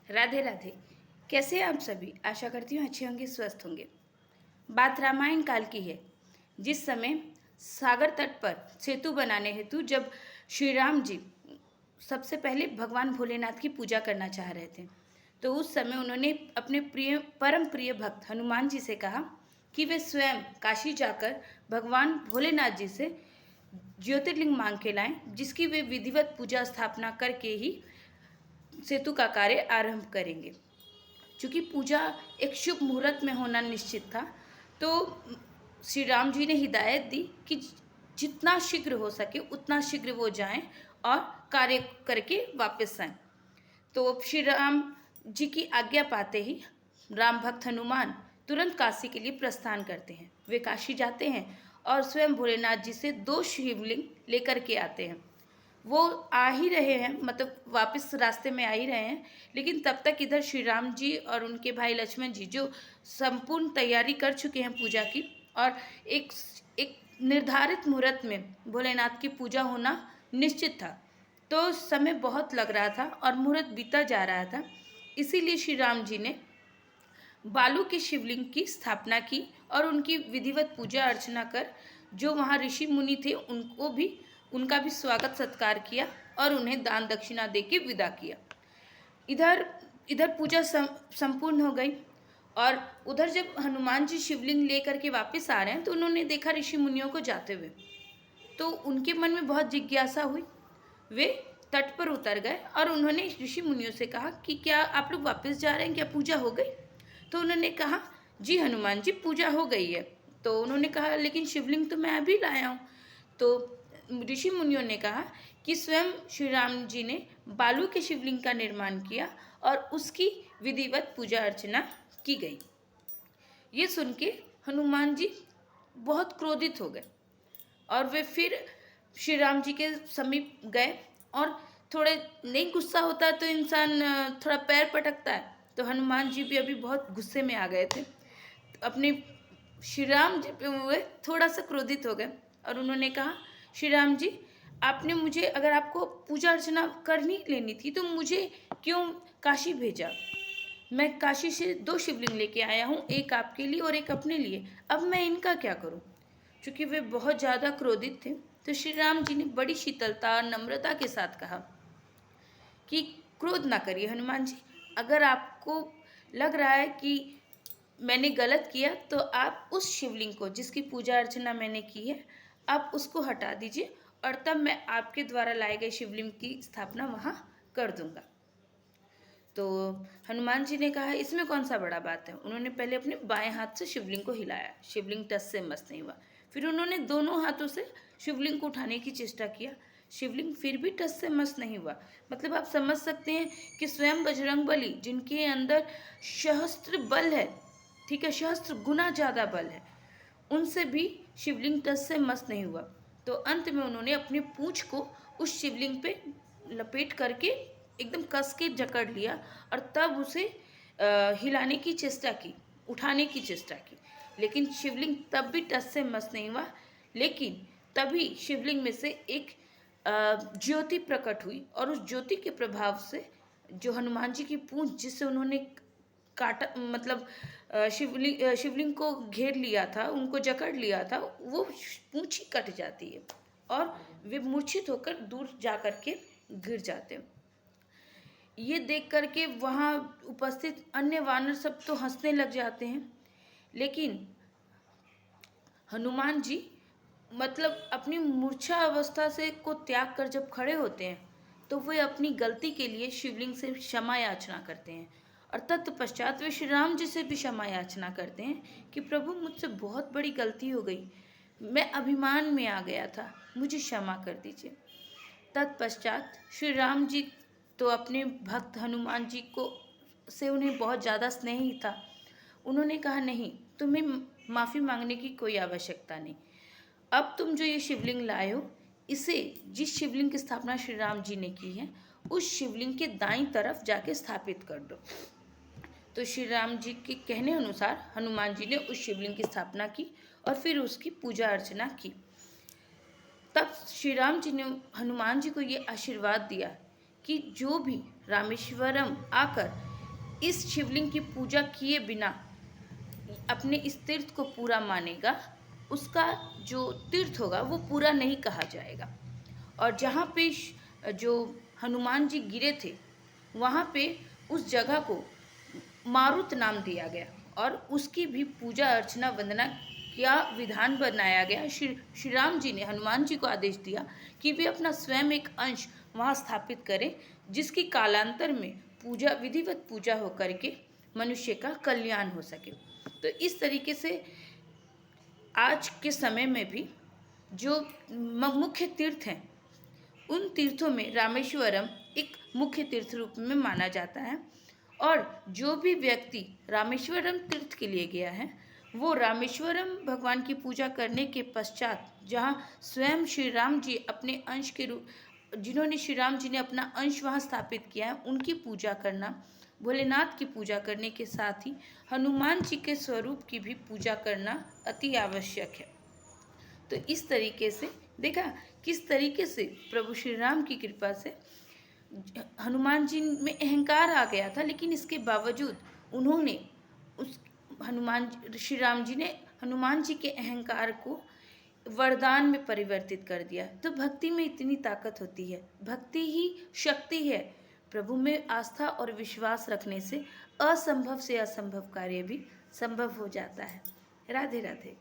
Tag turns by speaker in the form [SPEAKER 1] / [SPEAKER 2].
[SPEAKER 1] राधे राधे। कैसे हैं आप सभी? आशा करती हूँ अच्छे होंगे, स्वस्थ होंगे। बात रामायण काल की है, जिस समय सागर तट पर सेतु बनाने हेतु जब श्री राम जी सबसे पहले भगवान भोलेनाथ की पूजा करना चाह रहे थे, तो उस समय उन्होंने अपने परम प्रिय भक्त हनुमान जी से कहा कि वे स्वयं काशी जाकर भगवान भोलेनाथ जी से ज्योतिर्लिंग मांग के लाएं, जिसकी वे विधिवत पूजा स्थापना करके ही सेतु का कार्य आरंभ करेंगे। चूँकि पूजा एक शुभ मुहूर्त में होना निश्चित था, तो श्री राम जी ने हिदायत दी कि जितना शीघ्र हो सके उतना शीघ्र वो जाएं और कार्य करके वापस आएं। तो श्री राम जी की आज्ञा पाते ही राम भक्त हनुमान तुरंत काशी के लिए प्रस्थान करते हैं। वे काशी जाते हैं और स्वयं भोलेनाथ जी से 2 शिवलिंग लेकर के आते हैं। वो आ ही रहे हैं, मतलब वापस रास्ते में आ ही रहे हैं, लेकिन तब तक इधर श्री राम जी और उनके भाई लक्ष्मण जी जो संपूर्ण तैयारी कर चुके हैं पूजा की, और एक एक निर्धारित मुहूर्त में भोलेनाथ की पूजा होना निश्चित था। तो समय बहुत लग रहा था और मुहूर्त बीता जा रहा था, इसीलिए श्री राम जी ने बालू के शिवलिंग की स्थापना की और उनकी विधिवत पूजा अर्चना कर जो वहाँ ऋषि मुनि थे उनका भी स्वागत सत्कार किया और उन्हें दान दक्षिणा दे के विदा किया। इधर इधर पूजा संपूर्ण हो गई और उधर जब हनुमान जी शिवलिंग लेकर के वापस आ रहे हैं तो उन्होंने देखा ऋषि मुनियों को जाते हुए, तो उनके मन में बहुत जिज्ञासा हुई। वे तट पर उतर गए और उन्होंने ऋषि मुनियों से कहा कि क्या आप लोग वापस जा रहे हैं, क्या पूजा हो गई? तो उन्होंने कहा जी हनुमान जी, पूजा हो गई है। तो उन्होंने कहा लेकिन शिवलिंग तो मैं अभी लाया हूँ। तो ऋषि मुनियों ने कहा कि स्वयं श्री राम जी ने बालू के शिवलिंग का निर्माण किया और उसकी विधिवत पूजा अर्चना की गई। ये सुन के हनुमान जी बहुत क्रोधित हो गए और वे फिर श्री राम जी के समीप गए और थोड़े, नहीं गुस्सा होता तो इंसान थोड़ा पैर पटकता है, तो हनुमान जी भी अभी बहुत गुस्से में आ गए थे। अपने श्री राम जी पे हुए थोड़ा सा क्रोधित हो गए और उन्होंने कहा श्री राम जी, आपने मुझे, अगर आपको पूजा अर्चना करनी लेनी थी तो मुझे क्यों काशी भेजा? मैं काशी से 2 शिवलिंग लेके आया हूँ, एक आपके लिए और एक अपने लिए, अब मैं इनका क्या करूँ? चूँकि वे बहुत ज़्यादा क्रोधित थे, तो श्री राम जी ने बड़ी शीतलता और नम्रता के साथ कहा कि क्रोध ना करिए हनुमान जी, अगर आपको लग रहा है कि मैंने गलत किया तो आप उस शिवलिंग को जिसकी पूजा अर्चना मैंने की है, आप उसको हटा दीजिए और तब मैं आपके द्वारा लाए गए शिवलिंग की स्थापना वहाँ कर दूंगा। तो हनुमान जी ने कहा इसमें कौन सा बड़ा बात है। उन्होंने पहले अपने बाएं हाथ से शिवलिंग को हिलाया, शिवलिंग टस से मस नहीं हुआ। फिर उन्होंने दोनों हाथों से शिवलिंग को उठाने की चेष्टा किया, शिवलिंग फिर भी टस से मस नहीं हुआ। मतलब आप समझ सकते हैं कि स्वयं बजरंगबली जिनके अंदर सहस्त्र बल है, ठीक है, सहस्त्र गुना ज़्यादा बल है, उनसे भी शिवलिंग टस से मस नहीं हुआ। तो अंत में उन्होंने अपनी पूंछ को उस शिवलिंग पे लपेट करके एकदम कस के जकड़ लिया और तब उसे हिलाने की चेष्टा की, उठाने की चेष्टा की, लेकिन शिवलिंग तब भी टस से मस नहीं हुआ। लेकिन तभी शिवलिंग में से एक ज्योति प्रकट हुई और उस ज्योति के प्रभाव से जो हनुमान जी की पूंछ जिससे उन्होंने काटा, मतलब शिवलिंग को घेर लिया था, उनको जकड़ लिया था, वो पूंछ ही कट जाती है और वे मूर्छित होकर दूर जा कर के गिर जाते हैं। ये देख करके वहाँ उपस्थित अन्य वानर सब तो हंसने लग जाते हैं, लेकिन हनुमान जी मतलब अपनी मूर्छा अवस्था से को त्याग कर जब खड़े होते हैं तो वे अपनी गलती के लिए शिवलिंग से क्षमा याचना करते हैं और तत्पश्चात वे श्री राम जी से भी क्षमा याचना करते हैं कि प्रभु मुझसे बहुत बड़ी गलती हो गई, मैं अभिमान में आ गया था, मुझे क्षमा कर दीजिए। तत्पश्चात श्री राम जी तो अपने भक्त हनुमान जी को से उन्हें बहुत ज़्यादा स्नेह ही था। उन्होंने कहा नहीं, तुम्हें माफ़ी मांगने की कोई आवश्यकता नहीं, अब तुम जो ये शिवलिंग लाए हो इसे, जिस शिवलिंग की स्थापना श्री राम जी ने की है, उस शिवलिंग के दाईं तरफ जाके स्थापित कर दो। तो श्री राम जी के कहने अनुसार हनुमान जी ने उस शिवलिंग की स्थापना की और फिर उसकी पूजा अर्चना की। तब श्री राम जी ने हनुमान जी को ये आशीर्वाद दिया कि जो भी रामेश्वरम आकर इस शिवलिंग की पूजा किए बिना अपने इस तीर्थ को पूरा मानेगा, उसका जो तीर्थ होगा वो पूरा नहीं कहा जाएगा। और जहाँ पे जो हनुमान जी गिरे थे, वहाँ पे उस जगह को मारुत नाम दिया गया और उसकी भी पूजा अर्चना वंदना क्या विधान बनाया गया। श्री राम जी ने हनुमान जी को आदेश दिया कि वे अपना स्वयं एक अंश वहाँ स्थापित करें, जिसकी कालांतर में पूजा विधिवत पूजा होकर के मनुष्य का कल्याण हो सके। तो इस तरीके से आज के समय में भी जो मुख्य तीर्थ हैं, उन तीर्थों में रामेश्वरम एक मुख्य तीर्थ रूप में माना जाता है। और जो भी व्यक्ति रामेश्वरम तीर्थ के लिए गया है, वो रामेश्वरम भगवान की पूजा करने के पश्चात, जहाँ स्वयं श्री राम जी अपने अंश के रूप, जिन्होंने श्री राम जी ने अपना अंश वहाँ स्थापित किया है, उनकी पूजा करना, भोलेनाथ की पूजा करने के साथ ही हनुमान जी के स्वरूप की भी पूजा करना अति आवश्यक है। तो इस तरीके से देखा किस तरीके से प्रभु श्री राम की कृपा से हनुमान जी में अहंकार आ गया था, लेकिन इसके बावजूद उन्होंने उस श्री राम जी ने हनुमान जी के अहंकार को वरदान में परिवर्तित कर दिया। तो भक्ति में इतनी ताकत होती है, भक्ति ही शक्ति है। प्रभु में आस्था और विश्वास रखने से असंभव से असंभव कार्य भी संभव हो जाता है। राधे राधे।